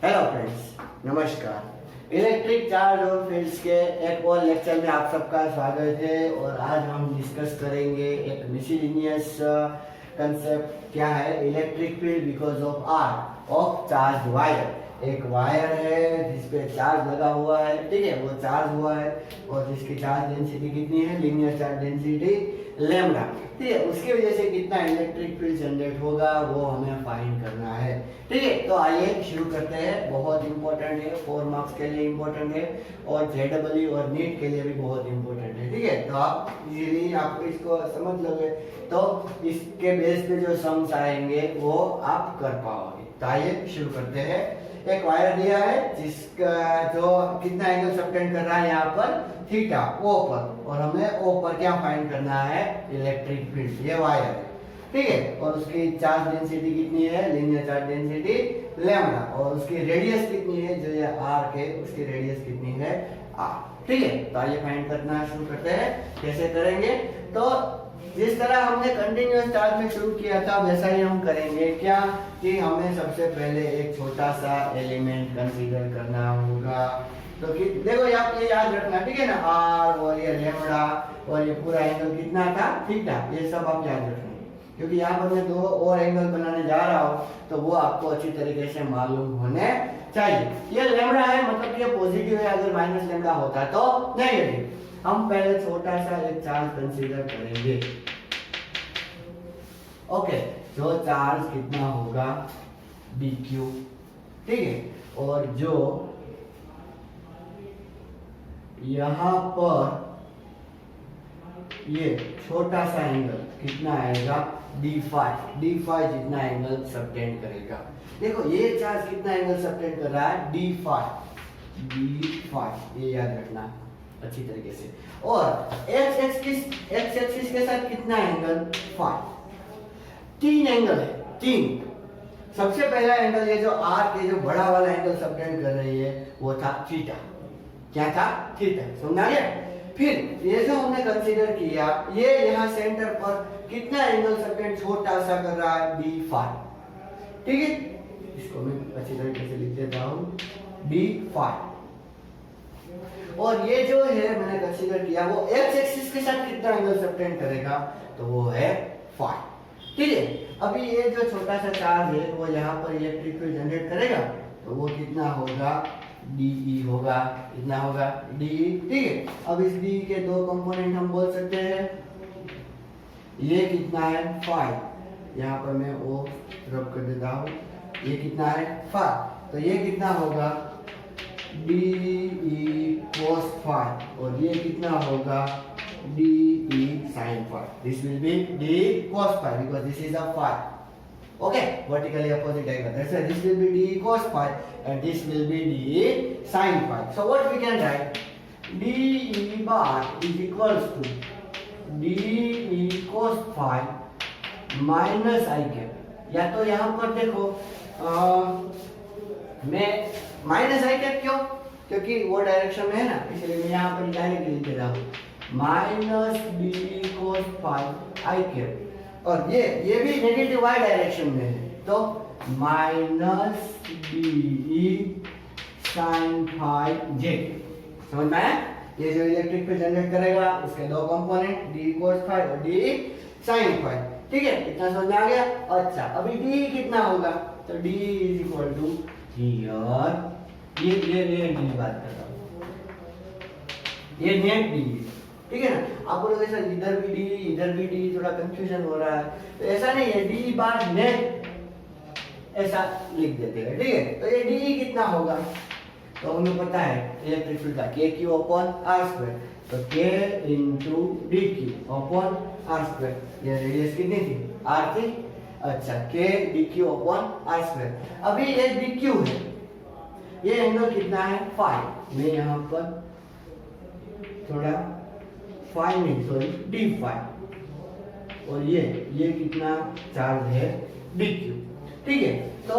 Hello friends, नमस्कार। Electric charge और fields के एक और लेक्चर में आप सबका स्वागत है। और आज हम डिस्कस करेंगे एक मिसलिनियस कंसेप्ट। क्या है? Electric field because of r of charge wire. एक वायर है जिसपे चार्ज लगा हुआ है, ठीक है, वो चार्ज हुआ है और जिसकी चार्ज डेंसिटी कितनी है? लीनियर चार्ज डेंसिटी लैम्डा, ठीक है। उसकी वजह से कितना इलेक्ट्रिक फील्ड जनरेट होगा वो हमें फाइंड करना है, ठीक है। तो आइए शुरू करते हैं। बहुत इंपॉर्टेंट है, 4 मार्क्स के लिए इंपॉर्टेंट है और जेडब्ल्यू और नीट के लिए भी बहुत इंपॉर्टेंट है, ठीक है। तो आप इजीली आप इसको समझ लोगे तो इसके बेस पे जो सम्स आएंगे वो आप कर पाओगे। तो आइए शुरू करते हैं। एक वायर दिया है जिसका जो कितना एंगल सबटेंड कर रहा है यहाँ पर थीटा, ओ पर, और हमें ओ पर क्या फाइंड करना है? Electric field. ये वायर है, ठीक है, और उसकी चार्ज डेंसिटी कितनी है? Linear charge density lambda. और उसकी रेडियस कितनी है? जो ये आर के, उसकी रेडियस कितनी है? आर, ठीक है। तो आइए फाइंड करना शुरू करते हैं। कैसे करेंगे? तो जिस तरह हमने कंटिन्यूअस चार्ज में शुरू किया था वैसा ही हम करेंगे। क्या कि हमें सबसे पहले एक छोटा सा एलिमेंट कंसीडर करना होगा। तो कि देखो ये याद रखना, ठीक है ना, आर और ये लैम्डा और ये पूरा एंगल कितना था? थीटा। ये सब आप याद रखना, क्योंकि यहाँ पर मैं 2 और एंगल बनाने जा रहा हूँ तो वो आपको अच्छी तरीके से मालूम होने चाहिए। ये लैम्डा है, मतलब ये पॉजिटिव है। अगर माइनस लैम्डा होता तो नेगेटिव। हम पहले छोटा सा एक चार्ज कंसीडर करेंगे। ओके, जो चार्ज कितना होगा? dq, ठीक है। और जो यहां पर ये छोटा सा एंगल कितना आएगा? d5 जितना एंगल सबटेंड करेगा। देखो ये चार्ज कितना एंगल सबटेंड कर रहा है? d5, ये याद रखना अच्छी तरीके से। और x एक्सिस के साथ कितना एंगल? 5। 3 एंगल है, 3। सबसे पहला एंगल ये जो r के जो बड़ा वाला एंगल सबटेंड कर रही है वो था थीटा। क्या था? थीटा। समझा गया? फिर ये जो हमने कंसीडर किया, ये यहाँ सेंटर पर कितना एंगल सबटेंड छोटा सा कर रहा है? d5, ठीक है। इसको मैं अच्छी तरीके से लिख देता हूँ, d5। और ये जो है मैंने कंसीडर किया वो x एक्सिस के साथ कितना एंगल सबटेंड करेगा? तो वो है 5, ठीक है। अभी ये जो छोटा सा चार्ज है वो यहाँ पर इलेक्ट्रिक फील्ड जनरेट करेगा तो वो कितना होगा? dE होगा। कितना होगा? dE, ठीक है। अब इस dE के 2 कंपोनेंट हम बोल सकते हैं। ये कितना है? 5। यहाँ पर मैं O रब कर देता हूँ। ये कितना है? 5। तो ये कितना होगा? dE cos 5। और ये कितना होगा? dE sin 5. This will be dE cos 5 because this is a 5. Okay, vertically opposite diagonal. That's why this will be dE cos 5 and this will be dE sin 5. So what we can write? dE bar is equals to dE cos 5 minus I cap। या तो यहाँ पर देखो मैं minus आई cap, क्यों? क्योंकि वो direction में है ना, इसलिए मैं यहाँ पर डायरेक्ट लिख दे रहा हूँ, माइनस डी कोस 5 आई कैप। और ये भी नेगेटिव वाई डायरेक्शन में है तो माइनस डी साइन 5 जे। समझ में आया? ये जो इलेक्ट्रिक फील्ड जनरेट करेगा उसके 2 कंपोनेंट, डी कोस 5 और डी साइन 5, ठीक है। इतना समझ में आ गया? अच्छा, अभी डी कितना होगा? तो d is equal to here, ये डी बात कर रहा हूँ, ये नेट डी, ठीक है ना। आप बोलोगे सर इधर भी डी इधर भी डी, थोड़ा कंफ्यूजन हो रहा है। तो ऐसा नहीं है, डी बार नेट ऐसा लिख देते हैं, ठीक है। तो ये डी कितना होगा? तो हमें पता है इलेक्ट्रिक फील्ड का के क्यू अपॉन आर स्क्वायर। तो k into d q upon r square. ये रेडियस कितनी थी? आर थी। अच्छा, k d q upon r square. अभी ये डी क्यू है, ये एंगल कितना है? 5। मैं यहाँ पर थोड़ा 5 नहीं, सॉरी d5। और ये कितना चार्ज है? dq, ठीक है। तो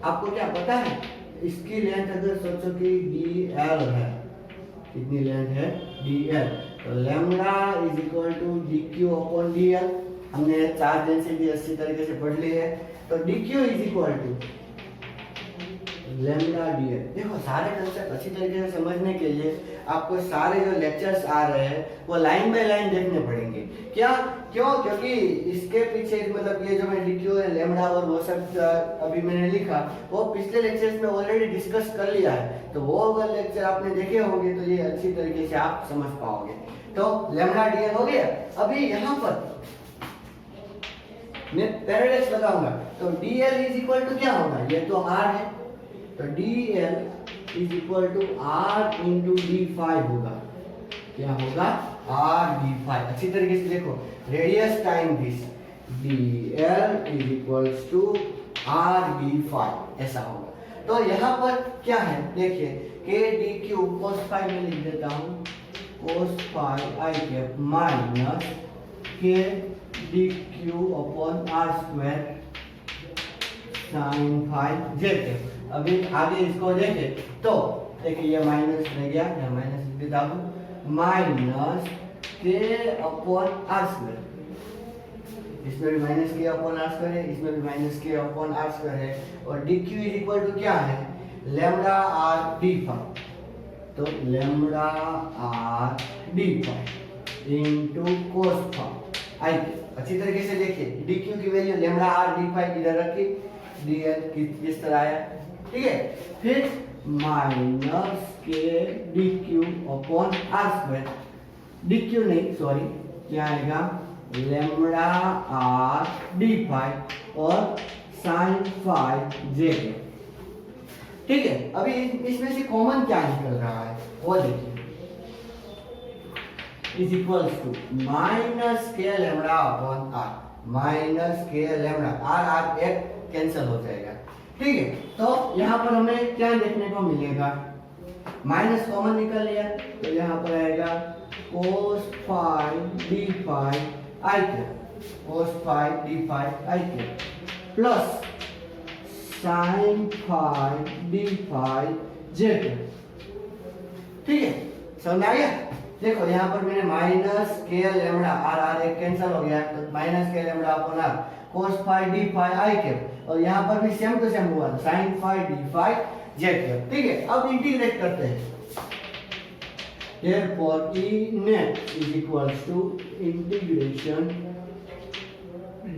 आपको क्या पता है? इसकी लेंथ अगर सोचो कि dl है, कितनी लेंथ है? dl। तो lambda is equal to dq upon dl। हमने चार्ज डेंसिटी अच्छी तरीके से पढ़ ली है। तो dq is equal to lambda d l. देखो सारे कंसेप्ट अच्छी तरीके से समझने के लिए आपको सारे जो लेक्चर्स आ रहे हैं वो लाइन बाय लाइन देखने पड़ेंगे। क्या क्यों? क्योंकि इसके पीछे मतलब ये जो मैं लिखी है लेमडा और वो सब अभी मैंने लिखा वो पिछले लेक्चर्स में ऑलरेडी डिस्कस कर लिया है, तो वो अगर लेक्चर आपने देखे होंगे तो ये अच्छी तरीके से आप समझ पाओगे। तो लेमडा डीएल हो गया। अभी यहाँ पर मैं पैरेलल्स लगाऊंगा तो dl इज इक्वल टू क्या होगा? ये तो r है, तो dl is equal to r into d phi होगा। क्या होगा? r d phi. अच्छी तरीके से देखो, radius time this dl is equal to r d phi, ऐसा होगा। तो यहाँ पर क्या है देखिए, k d q cos phi में लिख देता हूँ, cos phi i cap minus k dq upon r square sin phi j cap. अभी आगे इसको देखें तो देखिए ये माइनस रह गया, यहाँ माइनस लिख देता हूँ, minus k upon r square. इसमें भी minus k upon r square है, इसमें भी minus k upon r square है, और dq इज इक्वल टू क्या है? Lambda r d phi. तो lambda r d phi into cos phi i। अच्छी तरीके से देखिए, dq की value lambda r d phi इधर रखी, dl किस तरह आया, ठीक है। फिर minus k dq upon r square, dq नहीं सॉरी, क्या आएगा? लेमडा r d फाई और sin फाई j, ठीक है। अभी इसमें से कॉमन क्या निकल रहा है वो देखिए, इज इक्वल्स टू माइनस के लेमडा अपॉन आर, माइनस के लेमडा, आर एक कैंसिल हो जाएगा, ठीक है। तो यहाँ पर हमें क्या देखने को मिलेगा? माइनस कॉमन निकल लिया तो यहाँ पर आएगा cos phi D phi I K, cos phi D phi I K plus sin phi D phi J K, ठीक है। समझ आ गया? देखो यहाँ पर मैंने माइनस के लेमडा आर एक कैंसिल हो गया, तो माइनस के lambda upon r cos phi D phi आई कैप, और यहाँ पर भी सेम टू सेम हुआ sin फाई डी फाई जे कैप, ठीक है। अब इंटीग्रेट करते हैं, therefore E net is equals to integration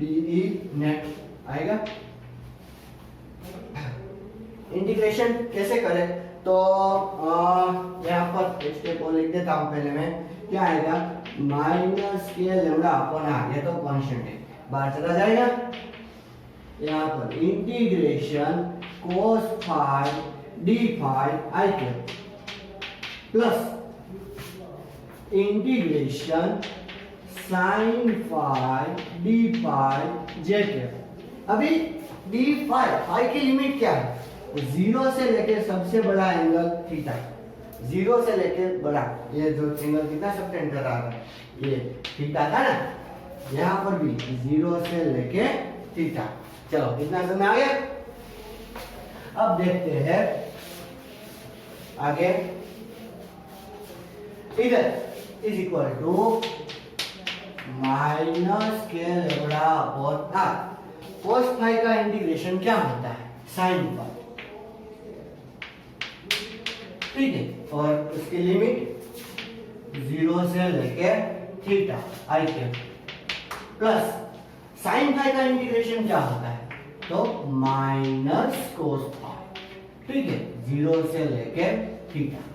dE net आएगा। इंटीग्रेशन कैसे करें? तो यहाँ पर एक स्टेप और लिख देता हूँ पहले मैं, क्या आएगा? माइनस के लेमडा अपॉन आर, ये तो कांस्टेंट है, बाहर चला जाएगा। यहाँ पर integration cos phi D phi आई cap plus integration sin phi D phi जे कैप। अभी डी फाई, फाई की लिमिट क्या है? जीरो से लेके सबसे बड़ा एंगल थीटा, जीरो से लेके बड़ा, ये जो एंगल कितना सबटेंड कर रहा था ये थीटा था ना, यहाँ पर भी जीरो से लेके थीटा। चलो इतना समझ आ गया। अब देखते हैं आगे, इधर इज इक्वल टू माइनस के lambda upon r, cos phi का इंटीग्रेशन क्या होता है? sin फाई, ठीक है, और उसकी लिमिट जीरो से लेके थीटा आई के प्लस sin फाई का इंटीग्रेशन क्या होता है? तो माइनस cos फाई, ठीक है, जीरो से लेके थीटा।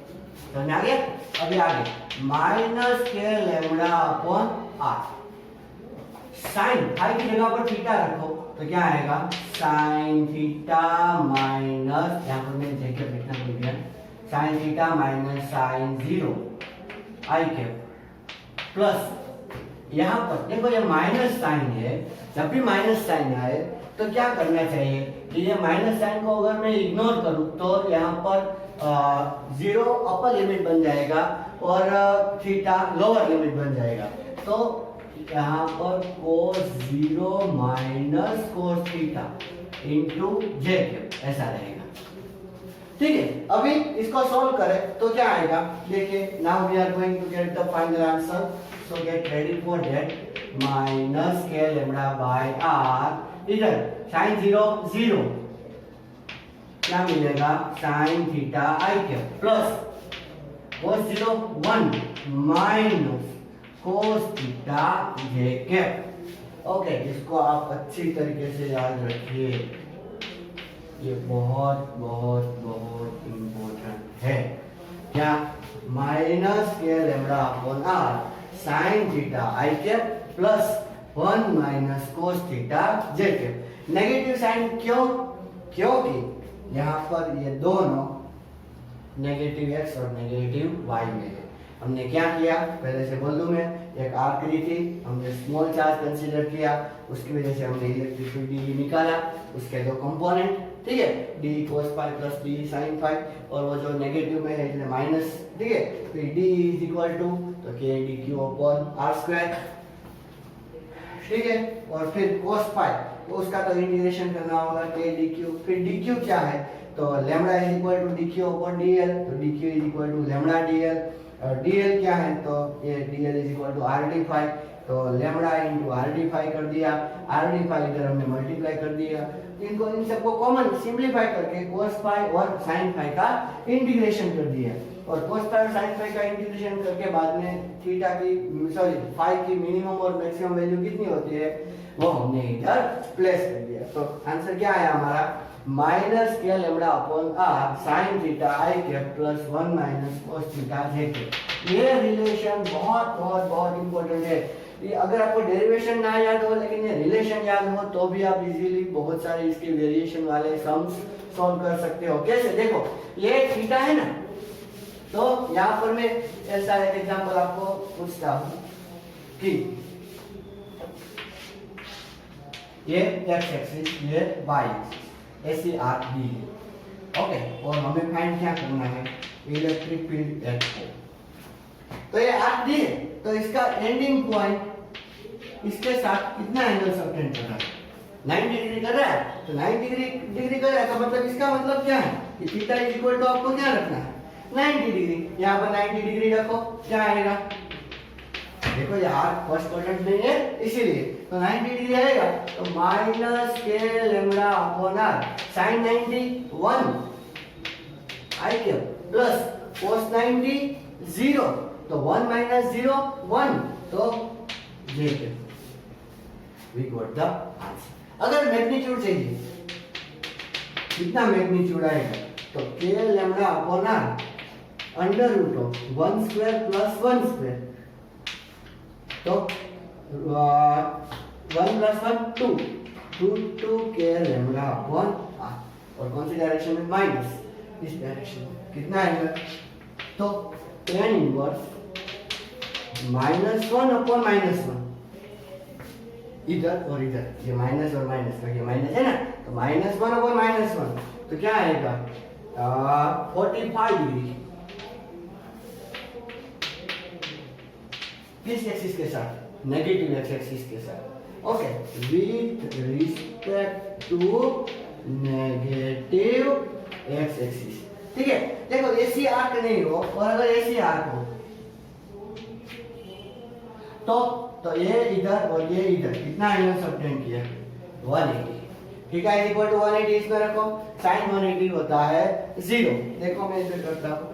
समझ आ गया? अभी आगे माइनस के lambda upon r, sine phi की जगह पर थीटा रखो तो क्या आएगा? साइन थीटा माइनस, यहाँ पर मैंने जगह लिखना भूल गया, sine theta minus sine zero I K plus, यहाँ पर देखो ये माइनस साइन है, जब भी माइनस साइन आए तो क्या करना चाहिए कि ये माइनस साइन को अगर मैं इग्नोर करूं तो यहाँ पर जीरो अपर लिमिट बन जाएगा और थीटा लोअर लिमिट बन जाएगा। तो यहाँ पर cos zero minus cos theta into J ऐसा रहेगा, ठीक है। अभी इसको सॉल्व करें तो क्या आएगा? देखिए, now we are going to get the final answer, so get ready for that. Minus के लेमडा बाय आर, इधर साइन जीरो जीरो क्या मिलेगा साइन थीटा आई cap plus cos 0 1 minus cos theta जे कैप। ओके, इसको आप अच्छी तरीके से याद रखिए, ये बहुत बहुत बहुत इंपॉर्टेंट है। क्या माइनस के lambda upon r sine theta आई cap plus 1 minus cos theta जे कैप। नेगेटिव साइन क्यों? क्योंकि यहाँ पर ये दोनों नेगेटिव एक्स और नेगेटिव वाई में है। हमने क्या किया, पहले से बोल दूं मैं, एक आर्क दी थी, हमने स्मॉल चार्ज कंसीडर किया, उसकी वजह से हमने इलेक्ट्रिक फील्ड डी निकाला, उसके दो कंपोनेंट, ठीक है, d cos phi plus d sin phi, और वो जो नेगेटिव में है इसलिए माइनस, ठीक है, फिर डी इज इक्वल टू तो k d q upon r square, ठीक है, और फिर cos फाई तो उसका तो इंटीग्रेशन करना होगा के डी क्यू, फिर डी क्यू क्या है तो lambda is equal to d q upon d l, तो d q is equal to lambda d l, और डी एल क्या है तो ये d l is equal to r d phi, तो lambda into r d phi कर दिया, are d phi इधर हमने मल्टीप्लाई कर दिया, इनको इन सबको कॉमन सिंपलीफाई करके cos फाई और sin फाई का इंटीग्रेशन कर दिया, और cos फाई और sin फाई का इंटीग्रेशन करके बाद में थीटा की फाई की मिनिमम और मैक्सिमम वैल्यू कितनी होती है वो हमने इधर प्लेस कर दिया। तो आंसर क्या आया हमारा माइनस के lambda upon r sine theta आई cap plus 1 minus cos theta जे कैप। ये रिलेशन बहुत बहुत बहुत इंपॉर्टेंट है। ये अगर आपको डेरिवेशन ना याद हो लेकिन ये रिलेशन याद हो तो भी आप इजीली बहुत सारे इसके वेरिएशन वाले सम्स सॉल्व कर सकते हो। कैसे? देखो ये थीटा है ना, तो यहाँ पर मैं ऐसा एक एग्जांपल आपको पूछता हूँ कि ये x एक्सिस, ये y एक्सिस, ऐसी आर्क दी है, ओके, और हमें फाइंड क्या करना है इलेक्ट्रिक फील्ड H को। तो ये आर्क दी है तो इसका एंडिंग पॉइंट इसके साथ कितना एंगल सबटेंड कर रहा है 90 डिग्री कर रहा है, तो 90 डिग्री कर रहा है तो मतलब इसका मतलब क्या है कि थीटा इज इक्वल टू आपको क्या रखना है 90 डिग्री। यहाँ पर 90 डिग्री रखो, क्या आएगा देखो ये आर्क फर्स्ट क्वाड्रेंट में है इसीलिए तो 90 डिग्री आएगा, तो माइनस के lambda upon r sine 90 1 i cap plus cos 90 0, तो 1 माइनस 0 1, तो j cap. We got the answer. अगर मैग्नीट्यूड चाहिए कितना मैग्नीट्यूड आएगा तो k lambda upon r under root of 1 square plus 1 square, तो 1 plus 1 2 2 k lambda upon are, और कौन सी डायरेक्शन में माइनस, इस डायरेक्शन में कितना आएगा तो tan इनवर्स -1 अपॉन -1 इधर और इधर, ये माइनस और माइनस का ये माइनस है ना, तो -1 अपॉन -1 तो क्या आएगा 45 डिग्री किस एक्सिस के साथ नेगेटिव एक्स एक्सिस के साथ, okay, with respect to negative x axis, ठीक है। देखो ऐसी आर्क नहीं हो और अगर ऐसी आर्क हो तो ये इधर और ये इधर कितना एंगल सबटेंड किया 180, ठीक है, इक्वल टू 180 इसमें रखो, sin 180 होता है 0। देखो मैं इसे करता हूं,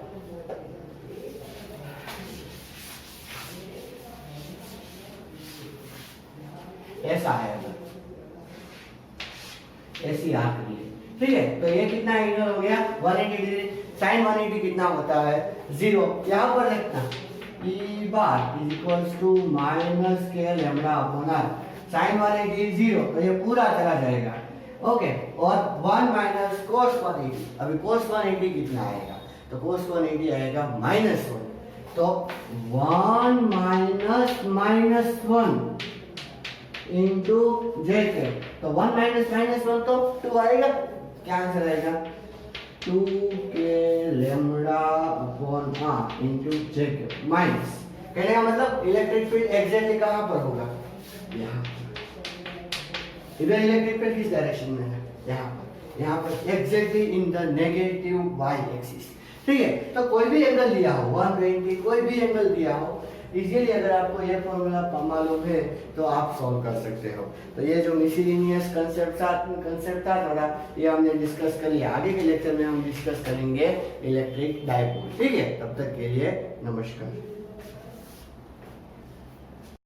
ऐसा है ऐसी आर्क ली, ठीक है, तो ये कितना एंगल हो गया 180 डिग्री, sin 180 कितना होता है 0। यहाँ पर देखना E bar is equals to minus के लेमडा अपॉन आर, sin 180 0 तो ये पूरा चला जाएगा, ओके, और 1 माइनस cos 180, अभी cos 180 कितना आएगा तो cos 180 आएगा -1, तो 1 माइनस -1 इंटू जे कैप, तो 1 माइनस -1 तो 2 आएगा, क्या आंसर आएगा 2 k lambda upon r into j cap minus, कहने का मतलब इलेक्ट्रिक फील्ड एग्जैक्टली कहां पर होगा यहाँ, इधर इलेक्ट्रिक फील्ड किस डायरेक्शन में है यहाँ पर exactly in the negative y axis, ठीक है। तो कोई भी एंगल दिया हो 120 कोई भी एंगल दिया हो इजीली अगर आपको ये फॉर्मूला मालूम है तो आप सॉल्व कर सकते हो। तो ये जो मिसलिनियस कंसेप्ट था थोड़ा, ये हमने डिस्कस कर लिया। आगे के लेक्चर में हम डिस्कस करेंगे इलेक्ट्रिक डायपोल। ठीक है, तब तक के लिए नमस्कार।